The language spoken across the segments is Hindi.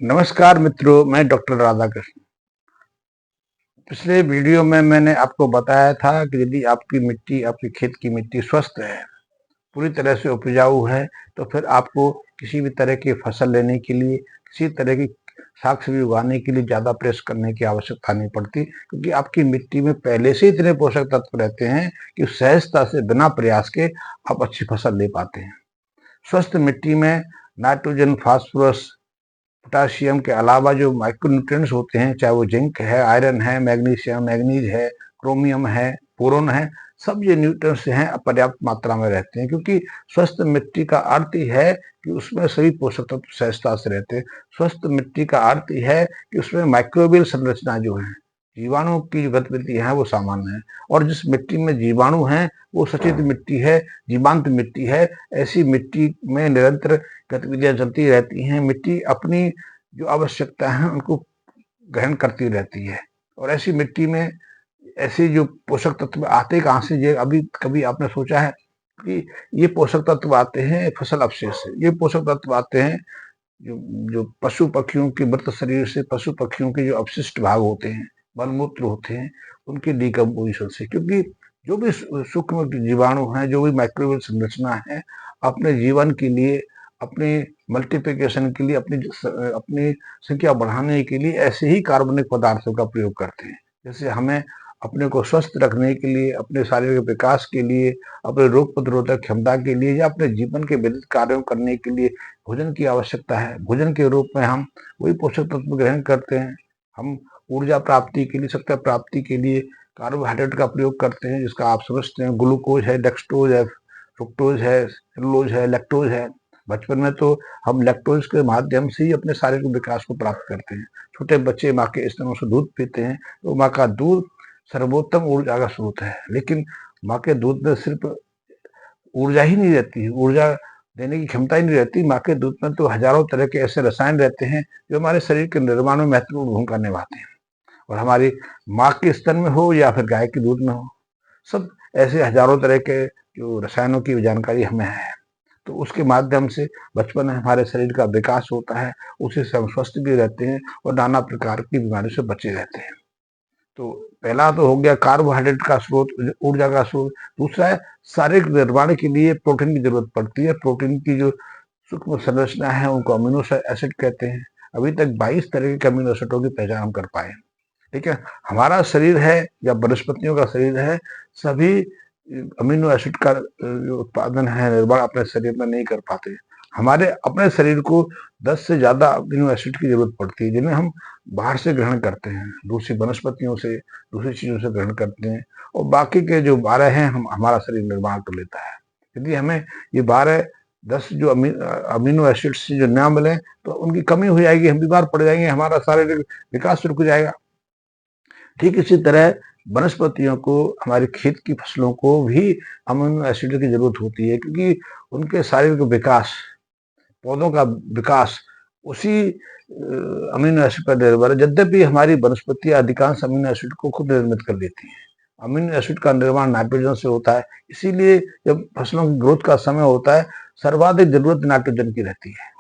नमस्कार मित्रों, मैं डॉक्टर राधाकृष्ण। पिछले वीडियो में मैंने आपको बताया था कि यदि आपकी मिट्टी, आपके खेत की मिट्टी स्वस्थ है, पूरी तरह से उपजाऊ है, तो फिर आपको किसी भी तरह की फसल लेने के लिए, किसी तरह की साग सब्जी उगाने के लिए ज़्यादा प्रयास करने की आवश्यकता नहीं पड़ती, क्योंकि आपकी मिट्टी में पहले से इतने पोषक तत्व रहते हैं कि सहजता से बिना प्रयास के आप अच्छी फसल ले पाते हैं। स्वस्थ मिट्टी में नाइट्रोजन, फास्फोरस, पोटाशियम के अलावा जो माइक्रोन्यूट्रिएंट्स होते हैं, चाहे वो जिंक है, आयरन है, मैग्नीशियम, मैग्नीज है, क्रोमियम है, बोरोन है, सब ये न्यूट्रिएंट्स हैं पर्याप्त मात्रा में रहते हैं, क्योंकि स्वस्थ मिट्टी का अर्थ ही है कि उसमें सभी पोषक तत्व सहजता से रहते हैं। स्वस्थ मिट्टी का अर्थ ही है कि उसमें माइक्रोबियल संरचना जो है, जीवाणुओं की जो गतिविधि है वो सामान्य है, और जिस मिट्टी में जीवाणु हैं वो सचेत मिट्टी है, जीवांत मिट्टी है। ऐसी मिट्टी में निरंतर गतिविधियां चलती रहती हैं, मिट्टी अपनी जो आवश्यकता है उनको ग्रहण करती रहती है, और ऐसी मिट्टी में ऐसे जो पोषक तत्व आते कहाँ से? ये अभी कभी आपने सोचा है कि ये पोषक तत्व आते हैं फसल अवशेष से? ये पोषक तत्व आते हैं जो जो पशु पक्षियों के मृत शरीर से, पशु पक्षियों के जो अपशिष्ट भाग होते हैं, मलमूत्र होते हैं, उनके डिकम्पोजिशन से। क्योंकि जो भी सूक्ष्म जीवाणु हैं, जो भी माइक्रोबियल संरचना है, अपने जीवन के लिए, अपने मल्टीप्लिकेशन के लिए, अपनी संख्या बढ़ाने के लिए ऐसे ही कार्बनिक पदार्थों का प्रयोग करते हैं। जैसे हमें अपने को स्वस्थ रखने के लिए, अपने शारीरिक विकास के लिए, अपने रोग प्रतिरोधक क्षमता के लिए, या अपने जीवन के विविध कार्यों करने के लिए भोजन की आवश्यकता है। भोजन के रूप में हम वही पोषक तत्व ग्रहण करते हैं। हम ऊर्जा प्राप्ति के लिए, शक्ति प्राप्ति के लिए कार्बोहाइड्रेट का प्रयोग करते हैं, जिसका आप समझते हैं, ग्लूकोज है, डेक्सट्रोज है, फ्रुक्टोज है, सेलुलोज है, लैक्टोज है। बचपन में तो हम लैक्टोज के माध्यम से ही अपने शारीरिक विकास को प्राप्त करते हैं। छोटे बच्चे माँ के स्तनों से दूध पीते हैं, तो माँ का दूध सर्वोत्तम ऊर्जा का स्रोत है। लेकिन माँ के दूध में सिर्फ ऊर्जा ही नहीं रहती, ऊर्जा देने की क्षमता ही नहीं रहती। माँ के दूध में तो हजारों तरह के ऐसे रसायन रहते हैं जो हमारे शरीर के निर्माण में महत्वपूर्ण भूमिका निभाते हैं। और हमारी माँ के स्तन में हो या फिर गाय के दूध में हो, सब ऐसे हजारों तरह के जो रसायनों की जानकारी हमें है। तो उसके माध्यम से बचपन में हमारे शरीर का विकास होता है, उसी से हम स्वस्थ भी रहते हैं और नाना प्रकार की बीमारी से बचे रहते हैं। तो पहला तो हो गया कार्बोहाइड्रेट का स्रोत, ऊर्जा का स्रोत। दूसरा है शारीरिक निर्माण के लिए प्रोटीन की जरूरत पड़ती है। प्रोटीन की जो सूक्ष्म संरचना है उनको अमीनो एसिड कहते हैं। अभी तक 22 तरह के अमीनो एसिडों की पहचान हम कर पाए। ठीक है, हमारा शरीर है या वनस्पतियों का शरीर है, सभी अमीनो एसिड का जो उत्पादन है, निर्माण अपने शरीर में नहीं कर पाते। हमारे अपने शरीर को 10 से ज्यादा अमीनो एसिड की जरूरत पड़ती है, जिन्हें हम बाहर से ग्रहण करते हैं, दूसरी वनस्पतियों से, दूसरी चीजों से ग्रहण करते हैं, और बाकी के जो 12 हैं हम हमारा शरीर निर्माण कर लेता है। यदि हमें ये 12-10 जो अमीनो एसिड से जो ना मिले तो उनकी कमी हो जाएगी, हम बीमार पड़ जाएंगे, हमारा शारीरिक विकास रुक जाएगा। ठीक इसी तरह वनस्पतियों को, हमारे खेत की फसलों को भी अमीनो एसिड की जरूरत होती है, क्योंकि उनके शारीरिक विकास, पौधों का विकास उसी अमीनो एसिड पर निर्भर है। यद्यपि हमारी वनस्पतियां अधिकांश अमीनो एसिड को खुद निर्मित कर देती हैं। अमीनो एसिड का निर्माण नाइट्रोजन से होता है, इसीलिए जब फसलों की ग्रोथ का समय होता है, सर्वाधिक जरूरत नाइट्रोजन की रहती है।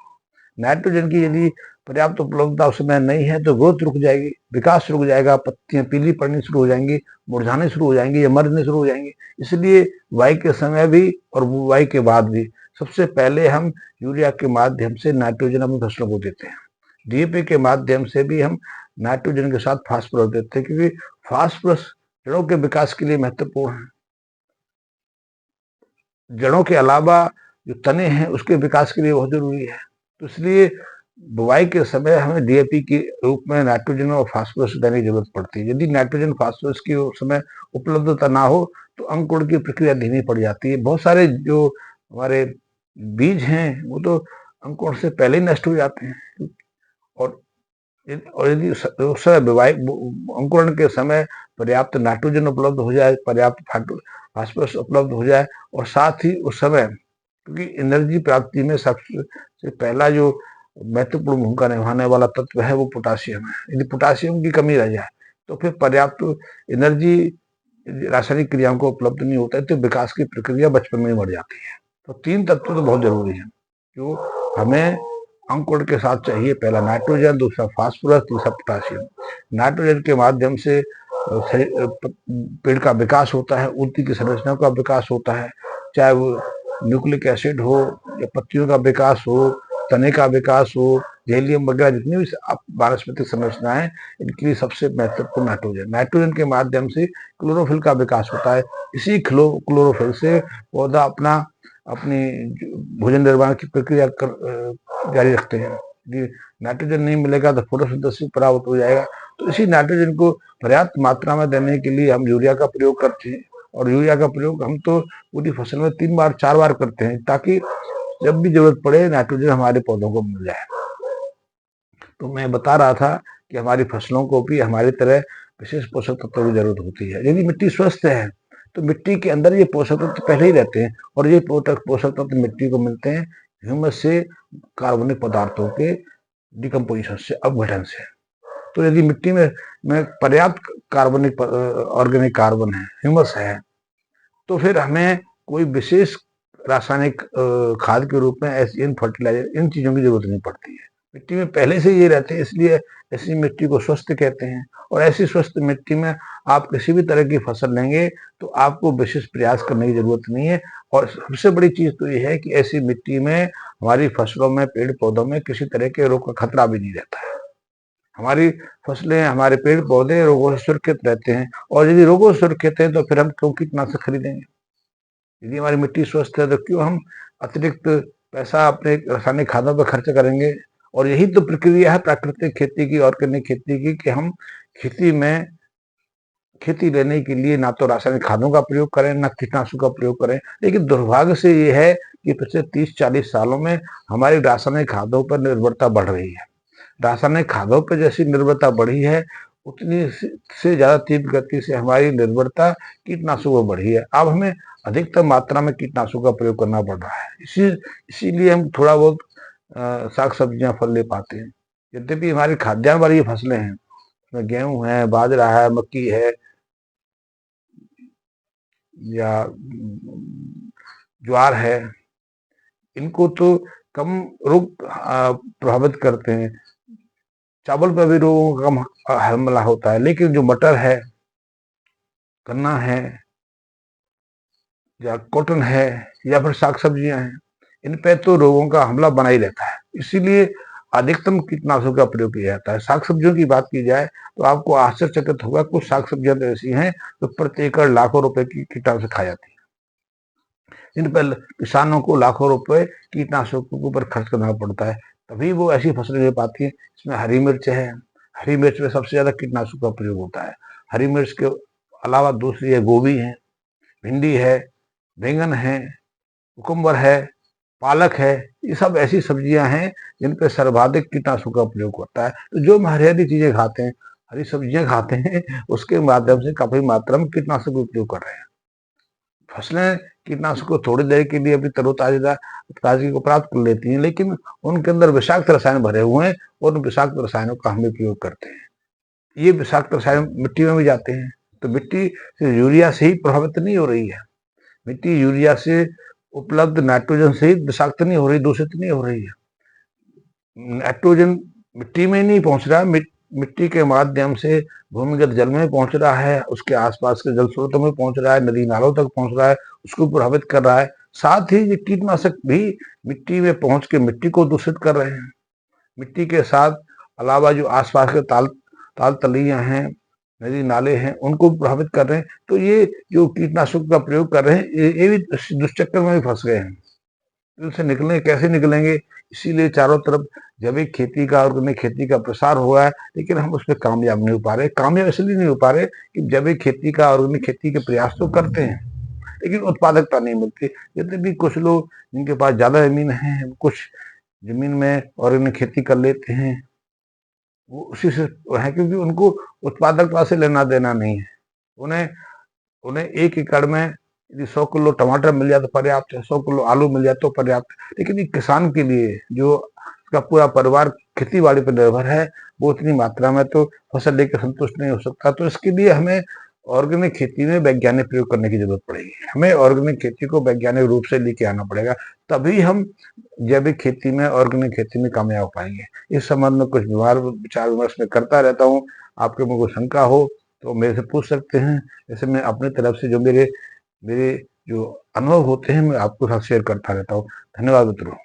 नाइट्रोजन की यदि पर्याप्त उपलब्धता उसमें नहीं है तो ग्रोथ रुक जाएगी, विकास रुक जाएगा, पत्तियां पीली पड़नी शुरू हो जाएंगी, मुरझाने शुरू हो जाएंगी या मरने शुरू हो जाएंगी। इसलिए बुआई के समय भी और बुआई के बाद भी सबसे पहले हम यूरिया के माध्यम से नाइट्रोजन अपनी फसलों को देते हैं। डीएपी के माध्यम से भी हम नाइट्रोजन के साथ फास्फोरस देते हैं, क्योंकि फास्फोरस जड़ों के विकास के लिए महत्वपूर्ण है। जड़ों के अलावा जो तने हैं उसके विकास के लिए बहुत जरूरी है। तो इसलिए बुवाई के समय हमें डीएपी के रूप में नाइट्रोजन और फास्फोरस देने की जरूरत पड़ती है। यदि नाइट्रोजन फास्फोरस की उस समय उपलब्धता ना हो तो अंकुरण की प्रक्रिया धीमी पड़ जाती है। बहुत सारे जो हमारे बीज हैं वो तो अंकुरण से पहले ही नष्ट हो जाते हैं। और यदि उस समय अंकुरण के समय पर्याप्त नाइट्रोजन उपलब्ध हो जाए, पर्याप्त फास्फोरस उपलब्ध हो जाए, और साथ ही उस समय, क्योंकि एनर्जी प्राप्ति में सबसे पहला जो महत्वपूर्ण भूमिका निभाने वाला तत्व है वो पोटासियम है। यदि पोटासियम की कमी रह जाए तो फिर पर्याप्त एनर्जी रासायनिक क्रियाओं को उपलब्ध नहीं होता है, तो विकास की प्रक्रिया बचपन में ही मर जाती है। तो 3 तत्व तो बहुत जरूरी है जो हमें अंकुर के साथ चाहिए पहला नाइट्रोजन, दूसरा फास्फोरस, तीसरा पोटासियम। नाइट्रोजन के माध्यम से पेड़ का विकास होता है, उनकी की संरचना का विकास होता है, चाहे वो न्यूक्लिक एसिड हो या पत्तियों का विकास हो, तने का विकास हो, जेलियम वगैरह जितनी भी वानस्पतिक संरचना है, इनके लिए सबसे महत्वपूर्ण नाइट्रोजन। नाइट्रोजन के माध्यम से क्लोरोफिल का विकास होता है। इसी क्लोरोफिल से पौधा अपनी भोजन निर्माण की प्रक्रिया जारी रखते हैं। यदि नाइट्रोजन नहीं मिलेगा तो फोटोसिंथेसिस प्रभावित हो जाएगा। तो इसी नाइट्रोजन को पर्याप्त मात्रा में देने के लिए हम यूरिया का प्रयोग करते हैं, और यूरिया का प्रयोग हम तो पूरी फसल में 3 बार 4 बार करते हैं, ताकि जब भी जरूरत पड़े नाइट्रोजन हमारे पौधों को मिल जाए। तो मैं बता रहा था कि हमारी फसलों को भी हमारी तरह विशेष पोषक तत्वों की जरूरत होती है। यदि मिट्टी स्वस्थ है तो मिट्टी के अंदर ये पोषक तत्व पहले ही रहते हैं, और ये पोषक तत्व मिट्टी को मिलते हैं ह्यूमस से, कार्बनिक पदार्थों के डिकम्पोजिशन से, अपघटन से। तो यदि मिट्टी में पर्याप्त कार्बनिक ऑर्गेनिक कार्बन है, ह्यूमस है, तो फिर हमें कोई विशेष रासायनिक खाद के रूप में इन फर्टिलाइजर, इन चीजों की जरूरत नहीं पड़ती है। मिट्टी में पहले से ये रहते हैं, इसलिए ऐसी मिट्टी को स्वस्थ कहते हैं। और ऐसी स्वस्थ मिट्टी में आप किसी भी तरह की फसल लेंगे तो आपको विशेष प्रयास करने की जरूरत नहीं है। और सबसे बड़ी चीज तो ये है कि ऐसी मिट्टी में हमारी फसलों में, पेड़ पौधों में किसी तरह के रोग का खतरा भी नहीं रहता है। हमारी फसलें, हमारे पेड़ पौधे रोगों से सुरक्षित रहते हैं। और यदि रोगों से सुरक्षित हैं तो फिर हम क्यों कीटनाशक खरीदेंगे? यदि हमारी मिट्टी स्वस्थ है तो क्यों हम अतिरिक्त पैसा अपने रासायनिक खादों पर खर्च करेंगे? और यही तो प्रक्रिया है प्राकृतिक खेती की, ऑर्गेनिक खेती की, कि हम खेती लेने के लिए ना तो रासायनिक खादों का प्रयोग करें, ना कीटनाशकों का प्रयोग करें। लेकिन दुर्भाग्य से ये है कि पिछले 30-40 सालों में हमारी रासायनिक खादों पर निर्भरता बढ़ रही है। रासायनिक खादों पर जैसी निर्भरता बढ़ी है, उतनी से ज्यादा तीव्र गति से हमारी निर्भरता कीटनाशकों पर बढ़ी है। अब हमें अधिकतम मात्रा में कीटनाशकों का प्रयोग करना पड़ रहा है। इसीलिए हम थोड़ा बहुत साग सब्जियां फल ले पाते हैं। यद्यपि हमारी खाद्यान्न वाली फसलें हैं, उसमें गेहूं है, बाजरा है, मक्की है, या ज्वार है, इनको तो कम रोग प्रभावित करते हैं। चावल पर भी रोगों का कम हमला होता है, लेकिन जो मटर है, गन्ना है, या कॉटन है, या फिर साग सब्जियां हैं, इन पे तो रोगों का हमला बना ही रहता है। इसीलिए अधिकतम कीटनाशकों का प्रयोग किया जाता है। साग सब्जियों की बात की जाए तो आपको आश्चर्यचकित होगा, कुछ साग सब्जियां तो ऐसी हैं जो प्रति एकड़ लाखों रुपए की कीटनाशक खा जाती है। इन पर किसानों को लाखों रुपए कीटनाशकों के ऊपर खर्च करना पड़ता है, तभी वो ऐसी फसलें ले पाती है। इसमें हरी मिर्च है, हरी मिर्च में सबसे ज्यादा कीटनाशकों का प्रयोग होता है। हरी मिर्च के अलावा दूसरी है गोभी है, भिंडी है, बैंगन है, कुकुम्बर है, पालक है। ये सब ऐसी सब्जियां हैं जिन पे सर्वाधिक कीटनाशकों का प्रयोग होता है। तो जो हम हरी चीजें खाते हैं, हरी सब्जियां खाते हैं, उसके माध्यम से काफी मात्रा में कीटनाशक का उपयोग कर रहे हैं। फसलें कीटनाशक को थोड़ी देर के लिए अपनी ताजगी को प्राप्त कर लेती हैं, लेकिन उनके अंदर विषाक्त रसायन भरे हुए हैं, और उन विषाक्त रसायनों का हम उपयोग करते हैं। ये विषाक्त रसायन मिट्टी में भी जाते हैं। तो मिट्टी यूरिया से ही प्रभावित नहीं हो रही है, मिट्टी यूरिया से उपलब्ध नाइट्रोजन से ही विषाक्त नहीं हो रही, दूषित नहीं हो रही है। नाइट्रोजन मिट्टी में नहीं पहुंच रहा, मिट्टी के माध्यम से भूमिगत जल में पहुंच रहा है, उसके आसपास के जल स्रोतों में पहुंच रहा है, नदी नालों तक पहुंच रहा है, उसको प्रभावित कर रहा है। साथ ही ये कीटनाशक भी मिट्टी में पहुंच के मिट्टी को दूषित कर रहे हैं। मिट्टी के साथ अलावा जो आसपास के ताल तलियां हैं, नदी नाले हैं, उनको प्रभावित कर रहे हैं। तो ये जो कीटनाशक का प्रयोग कर रहे हैं, ये भी दुष्चक्र में भी फंस गए हैं। इनसे निकलेंगे कैसे? निकलेंगे, इसीलिए चारों तरफ जैविक खेती का, ऑर्गेनिक खेती का प्रसार हुआ है, लेकिन हम उसमें कामयाब नहीं हो पा रहे। कामयाब इसलिए नहीं हो पा रहे कि जैविक खेती का, ऑर्गेनिक खेती के प्रयास तो करते हैं, लेकिन उत्पादकता नहीं मिलती। यद्यपि कुछ लोग जिनके पास ज्यादा जमीन है, कुछ जमीन में ऑर्गेनिक खेती कर लेते हैं, वो उसी से है, क्योंकि उनको उत्पादकता से लेना देना नहीं है। उन्हें 1 एकड़ में यदि 100 किलो टमाटर मिल जाए तो पर्याप्त है, 100 किलो आलू मिल जाए तो पर्याप्त है। लेकिन एक किसान के लिए, जो उसका पूरा परिवार खेती बाड़ी पर निर्भर है, वो उतनी मात्रा में तो फसल लेकर संतुष्ट नहीं हो सकता। तो इसके लिए हमें ऑर्गेनिक खेती में वैज्ञानिक प्रयोग करने की जरूरत पड़ेगी। हमें ऑर्गेनिक खेती को वैज्ञानिक रूप से लेके आना पड़ेगा, तभी हम जैविक खेती में, ऑर्गेनिक खेती में कामयाब हो पाएंगे। इस संबंध में कुछ विचार विमर्श में करता रहता हूँ। आपके में कोई शंका हो तो मेरे से पूछ सकते हैं। जैसे मैं अपनी तरफ से जो मेरे मेरे जो अनुभव होते हैं मैं आपको साथ शेयर करता रहता हूँ। धन्यवाद मित्रों।